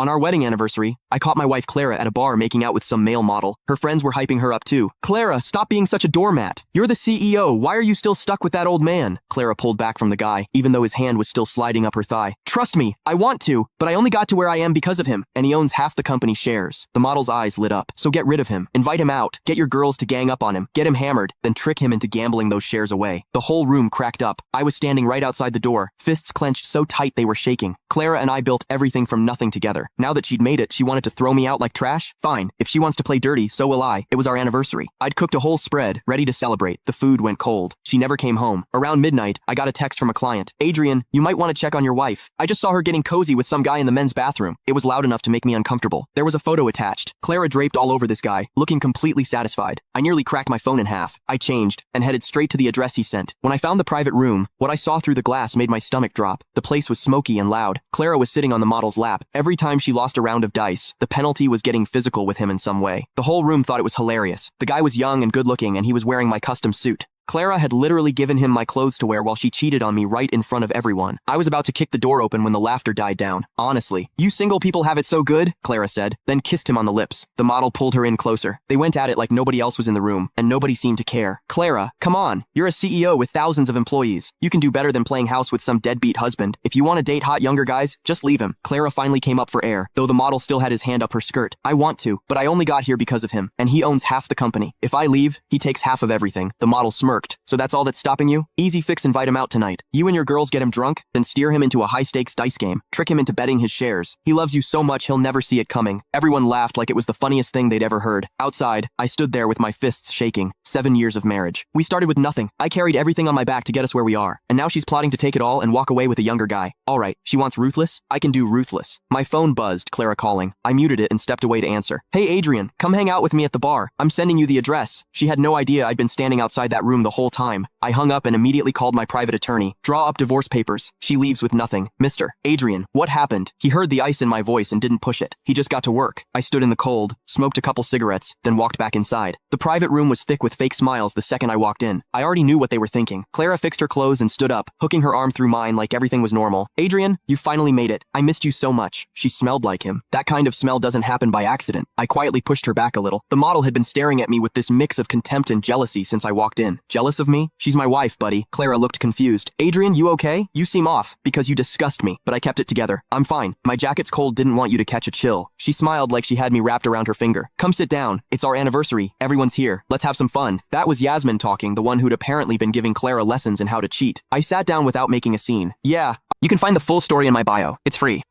On our wedding anniversary, I caught my wife Clara at a bar making out with some male model. Her friends were hyping her up too. Clara, stop being such a doormat. You're the CEO. Why are you still stuck with that old man? Clara pulled back from the guy, even though his hand was still sliding up her thigh. Trust me, I want to, but I only got to where I am because of him, and he owns half the company shares. The model's eyes lit up. So get rid of him. Invite him out. Get your girls to gang up on him. Get him hammered, then trick him into gambling those shares away. The whole room cracked up. I was standing right outside the door, fists clenched so tight they were shaking. Clara and I built everything from nothing together. Now that she'd made it, she wanted to throw me out like trash? Fine. If she wants to play dirty, so will I. It was our anniversary. I'd cooked a whole spread, ready to celebrate. The food went cold. She never came home. Around midnight, I got a text from a client. Adrian, you might want to check on your wife. I just saw her getting cozy with some guy in the men's bathroom. It was loud enough to make me uncomfortable. There was a photo attached. Clara draped all over this guy, looking completely satisfied. I nearly cracked my phone in half. I changed and headed straight to the address he sent. When I found the private room, what I saw through the glass made my stomach drop. The place was smoky and loud. Clara was sitting on the model's lap. Every time she lost a round of dice, the penalty was getting physical with him in some way. The whole room thought it was hilarious. The guy was young and good-looking, and he was wearing my custom suit. Clara had literally given him my clothes to wear while she cheated on me right in front of everyone. I was about to kick the door open when the laughter died down. Honestly, you single people have it so good, Clara said, then kissed him on the lips. The model pulled her in closer. They went at it like nobody else was in the room, and nobody seemed to care. Clara, come on. You're a CEO with thousands of employees. You can do better than playing house with some deadbeat husband. If you want to date hot younger guys, just leave him. Clara finally came up for air, though the model still had his hand up her skirt. I want to, but I only got here because of him, and he owns half the company. If I leave, he takes half of everything. The model smirked. So that's all that's stopping you? Easy fix, invite him out tonight. You and your girls get him drunk, then steer him into a high-stakes dice game. Trick him into betting his shares. He loves you so much he'll never see it coming. Everyone laughed like it was the funniest thing they'd ever heard. Outside, I stood there with my fists shaking. 7 years of marriage. We started with nothing. I carried everything on my back to get us where we are. And now she's plotting to take it all and walk away with a younger guy. Alright, she wants ruthless? I can do ruthless. My phone buzzed, Clara calling. I muted it and stepped away to answer. Hey Adrian, come hang out with me at the bar. I'm sending you the address. She had no idea I'd been standing outside that room the whole time. I hung up and immediately called my private attorney. Draw up divorce papers. She leaves with nothing. Mr. Adrian, what happened? He heard the ice in my voice and didn't push it. He just got to work. I stood in the cold, smoked a couple cigarettes, then walked back inside. The private room was thick with fake smiles the second I walked in. I already knew what they were thinking. Clara fixed her clothes and stood up, hooking her arm through mine like everything was normal. Adrian, you finally made it. I missed you so much. She smelled like him. That kind of smell doesn't happen by accident. I quietly pushed her back a little. The model had been staring at me with this mix of contempt and jealousy since I walked in. Jealous of me? She's my wife, buddy. Clara looked confused. Adrian, you okay? You seem off, because you disgust me, but I kept it together. I'm fine. My jacket's cold, didn't want you to catch a chill. She smiled like she had me wrapped around her finger. Come sit down. It's our anniversary. Everyone's here. Let's have some fun. That was Yasmin talking, the one who'd apparently been giving Clara lessons in how to cheat. I sat down without making a scene. Yeah, you can find the full story in my bio. It's free.